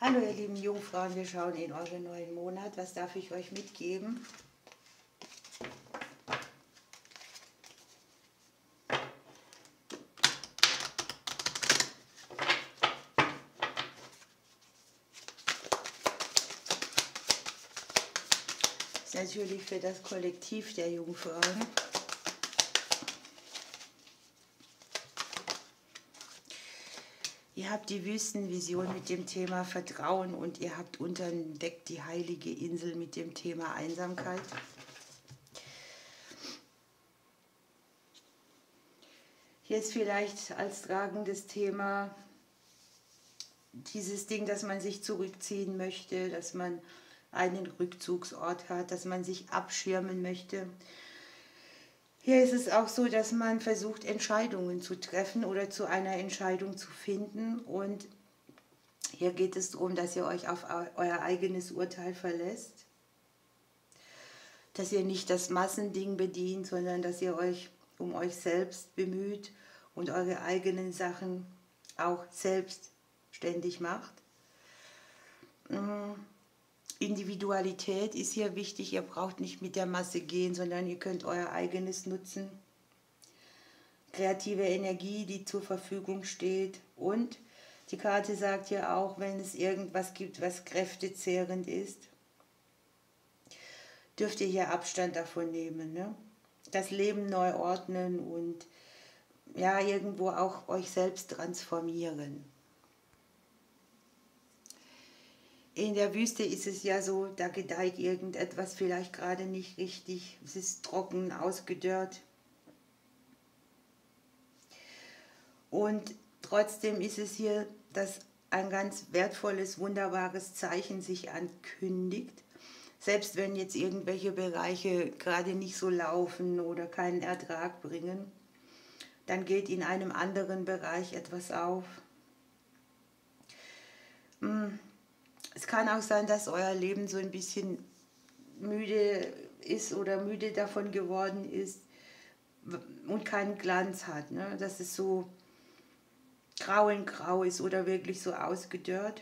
Hallo ihr lieben Jungfrauen, wir schauen in euren neuen Monat. Was darf ich euch mitgeben? Das ist natürlich für das Kollektiv der Jungfrauen. Ihr habt die Wüstenvision mit dem Thema Vertrauen und ihr habt unterentdeckt die heilige Insel mit dem Thema Einsamkeit. Hier ist vielleicht als tragendes Thema dieses Ding, dass man sich zurückziehen möchte, dass man einen Rückzugsort hat, dass man sich abschirmen möchte. Hier ist es auch so, dass man versucht, Entscheidungen zu treffen oder zu einer Entscheidung zu finden. Und hier geht es darum, dass ihr euch auf euer eigenes Urteil verlässt. Dass ihr nicht das Massending bedient, sondern dass ihr euch um euch selbst bemüht und eure eigenen Sachen auch selbstständig macht. Individualität ist hier wichtig, ihr braucht nicht mit der Masse gehen, sondern ihr könnt euer eigenes nutzen. Kreative Energie, die zur Verfügung steht. Und die Karte sagt ja auch, wenn es irgendwas gibt, was kräftezehrend ist, dürft ihr hier Abstand davon nehmen. Ne? Das Leben neu ordnen und ja, irgendwo auch euch selbst transformieren. In der Wüste ist es ja so, da gedeiht irgendetwas vielleicht gerade nicht richtig. Es ist trocken, ausgedörrt. Und trotzdem ist es hier, dass ein ganz wertvolles, wunderbares Zeichen sich ankündigt. Selbst wenn jetzt irgendwelche Bereiche gerade nicht so laufen oder keinen Ertrag bringen, dann geht in einem anderen Bereich etwas auf. Es kann auch sein, dass euer Leben so ein bisschen müde ist oder müde davon geworden ist und keinen Glanz hat. Ne? Dass es so grau in grau ist oder wirklich so ausgedörrt.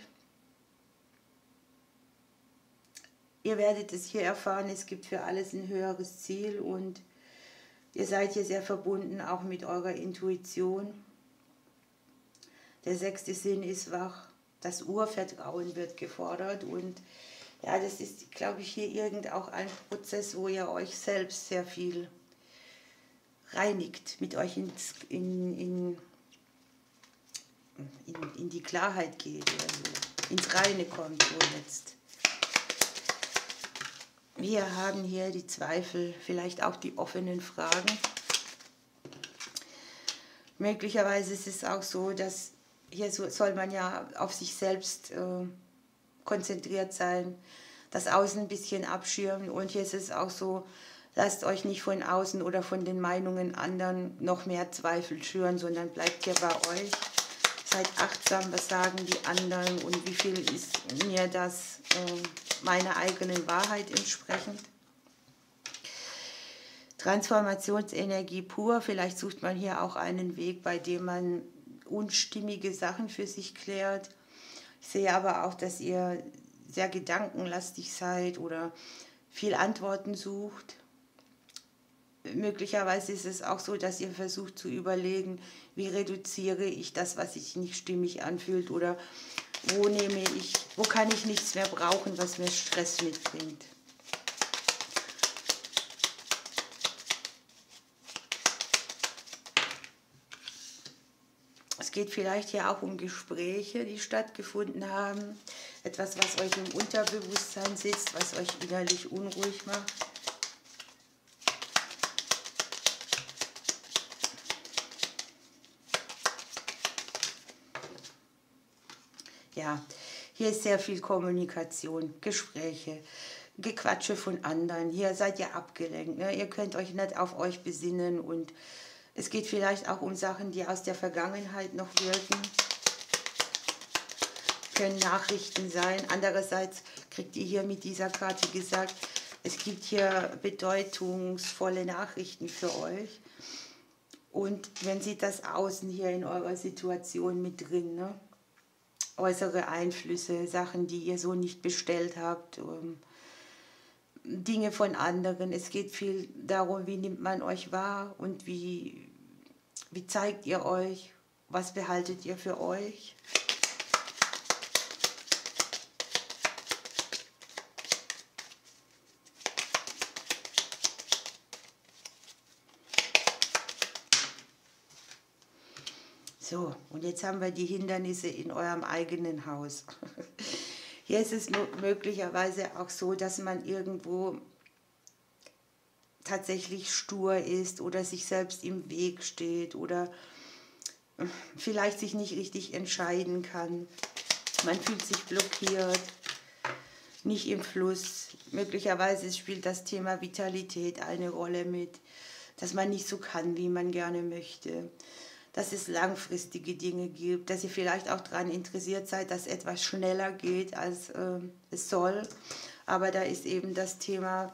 Ihr werdet es hier erfahren, es gibt für alles ein höheres Ziel und ihr seid hier sehr verbunden auch mit eurer Intuition. Der 6. Sinn ist wach. Das Urvertrauen wird gefordert und ja, das ist, glaube ich, hier auch ein Prozess, wo ihr euch selbst sehr viel reinigt, mit euch in die Klarheit geht, also ins Reine kommt so jetzt. Wir haben hier die Zweifel, vielleicht auch die offenen Fragen. Möglicherweise ist es auch so, dass hier soll man ja auf sich selbst konzentriert sein, das Außen ein bisschen abschirmen. Und hier ist es auch so, lasst euch nicht von außen oder von den Meinungen anderen noch mehr Zweifel schüren, sondern bleibt hier bei euch. Seid achtsam, was sagen die anderen und wie viel ist mir das meiner eigenen Wahrheit entsprechend. Transformationsenergie pur, vielleicht sucht man hier auch einen Weg, bei dem man unstimmige Sachen für sich klärt. Ich sehe aber auch, dass ihr sehr gedankenlastig seid oder viel Antworten sucht. Möglicherweise ist es auch so, dass ihr versucht zu überlegen, wie reduziere ich das, was sich nicht stimmig anfühlt oder wo kann ich nichts mehr brauchen, was mir Stress mitbringt. Es geht vielleicht hier auch um Gespräche, die stattgefunden haben. Etwas, was euch im Unterbewusstsein sitzt, was euch innerlich unruhig macht. Ja, hier ist sehr viel Kommunikation, Gespräche, Gequatsche von anderen. Hier seid ihr abgelenkt. Ne? Ihr könnt euch nicht auf euch besinnen und es geht vielleicht auch um Sachen, die aus der Vergangenheit noch wirken. Können Nachrichten sein. Andererseits kriegt ihr hier mit dieser Karte gesagt, es gibt hier bedeutungsvolle Nachrichten für euch. Und wenn sieht das Außen hier in eurer Situation mit drin, ne? äußere Einflüsse, Sachen, die ihr so nicht bestellt habt, Dinge von anderen. Es geht viel darum, wie nimmt man euch wahr und wie zeigt ihr euch, was behaltet ihr für euch. So, und jetzt haben wir die Hindernisse in eurem eigenen Haus. Hier ist es möglicherweise auch so, dass man irgendwo tatsächlich stur ist oder sich selbst im Weg steht oder vielleicht sich nicht richtig entscheiden kann. Man fühlt sich blockiert, nicht im Fluss. Möglicherweise spielt das Thema Vitalität eine Rolle mit, dass man nicht so kann, wie man gerne möchte. Dass es langfristige Dinge gibt, dass ihr vielleicht auch daran interessiert seid, dass etwas schneller geht, als es soll. Aber da ist eben das Thema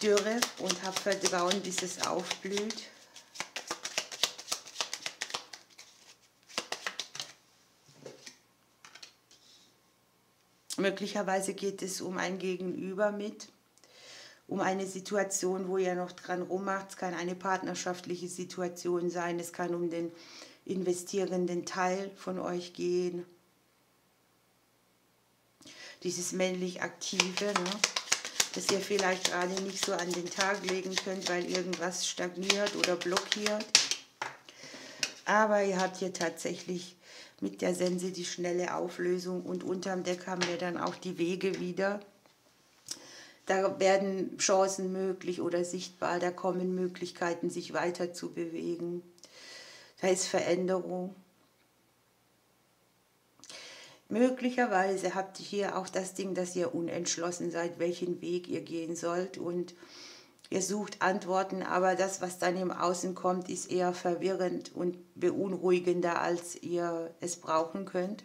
Dürre und habt Vertrauen, bis es aufblüht. Möglicherweise geht es um ein Gegenüber mit, um eine Situation, wo ihr noch dran rummacht. Es kann eine partnerschaftliche Situation sein, es kann um den investierenden Teil von euch gehen. Dieses männlich Aktive, ne? Das ihr vielleicht gerade nicht so an den Tag legen könnt, weil irgendwas stagniert oder blockiert. Aber ihr habt hier tatsächlich mit der Sense die schnelle Auflösung und unterm Deck haben wir dann auch die Wege wieder. Da werden Chancen möglich oder sichtbar, da kommen Möglichkeiten, sich weiter zu bewegen. Da ist Veränderung. Möglicherweise habt ihr hier auch das Ding, dass ihr unentschlossen seid, welchen Weg ihr gehen sollt und ihr sucht Antworten, aber das, was dann im Außen kommt, ist eher verwirrend und beunruhigender, als ihr es brauchen könnt.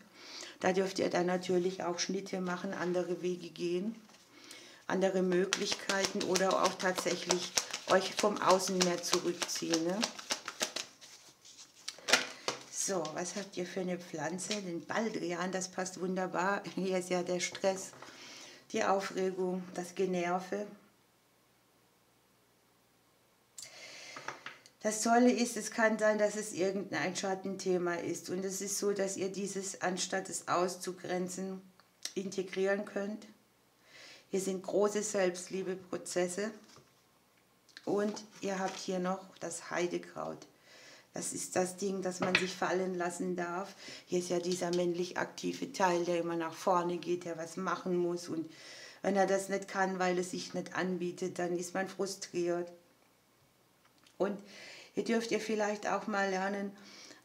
Da dürft ihr dann natürlich auch Schnitte machen, andere Wege gehen. Andere Möglichkeiten oder auch tatsächlich euch vom Außen mehr zurückziehen. Ne? So, was habt ihr für eine Pflanze? Den Baldrian, das passt wunderbar. Hier ist ja der Stress, die Aufregung, das Generve. Das Tolle ist, es kann sein, dass es irgendein Schattenthema ist. Und es ist so, dass ihr dieses, anstatt es auszugrenzen, integrieren könnt. Hier sind große Selbstliebeprozesse und ihr habt hier noch das Heidekraut. Das ist das Ding, das man sich fallen lassen darf. Hier ist ja dieser männlich aktive Teil, der immer nach vorne geht, der was machen muss. Und wenn er das nicht kann, weil es sich nicht anbietet, dann ist man frustriert. Und hier dürft ihr vielleicht auch mal lernen,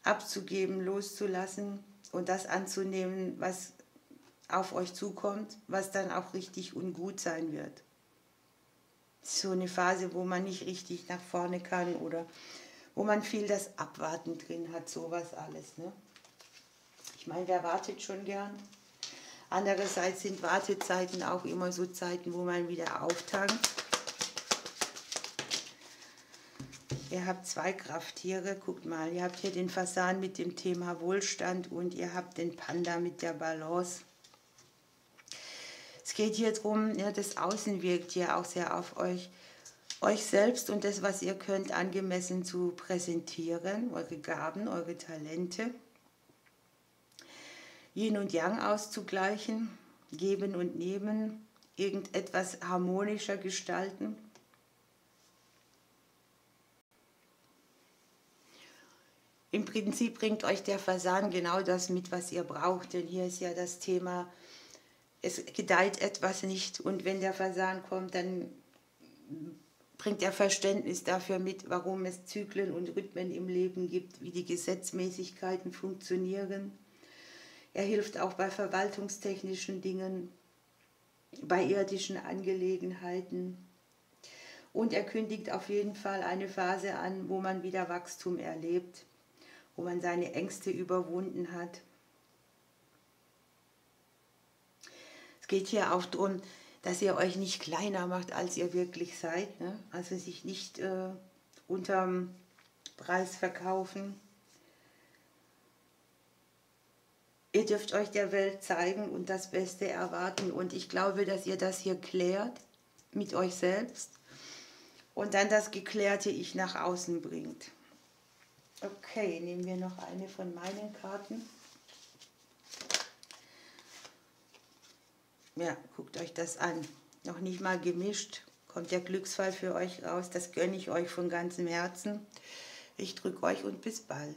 abzugeben, loszulassen und das anzunehmen, was auf euch zukommt, was dann auch richtig und gut sein wird. So eine Phase, wo man nicht richtig nach vorne kann oder wo man viel das Abwarten drin hat, sowas alles. Ne? Ich meine, wer wartet schon gern? Andererseits sind Wartezeiten auch immer so Zeiten, wo man wieder auftankt. Ihr habt zwei Krafttiere, guckt mal, ihr habt hier den Fasan mit dem Thema Wohlstand und ihr habt den Panda mit der Balance. Es geht hier darum, ja, das Außen wirkt hier auch sehr auf euch selbst und das, was ihr könnt, angemessen zu präsentieren, eure Gaben, eure Talente. Yin und Yang auszugleichen, geben und nehmen, irgendetwas harmonischer gestalten. Im Prinzip bringt euch der Fasan genau das mit, was ihr braucht, denn hier ist ja das Thema, es gedeiht etwas nicht und wenn der Fasan kommt, dann bringt er Verständnis dafür mit, warum es Zyklen und Rhythmen im Leben gibt, wie die Gesetzmäßigkeiten funktionieren. Er hilft auch bei verwaltungstechnischen Dingen, bei irdischen Angelegenheiten und er kündigt auf jeden Fall eine Phase an, wo man wieder Wachstum erlebt, wo man seine Ängste überwunden hat. Es geht hier auch darum, dass ihr euch nicht kleiner macht, als ihr wirklich seid. Ne? Also sich nicht unterm Preis verkaufen. Ihr dürft euch der Welt zeigen und das Beste erwarten. Und ich glaube, dass ihr das hier klärt mit euch selbst und dann das geklärte Ich nach außen bringt. Okay, nehmen wir noch eine von meinen Karten. Ja, guckt euch das an. Noch nicht mal gemischt. Kommt der Glücksfall für euch raus. Das gönne ich euch von ganzem Herzen. Ich drücke euch und bis bald.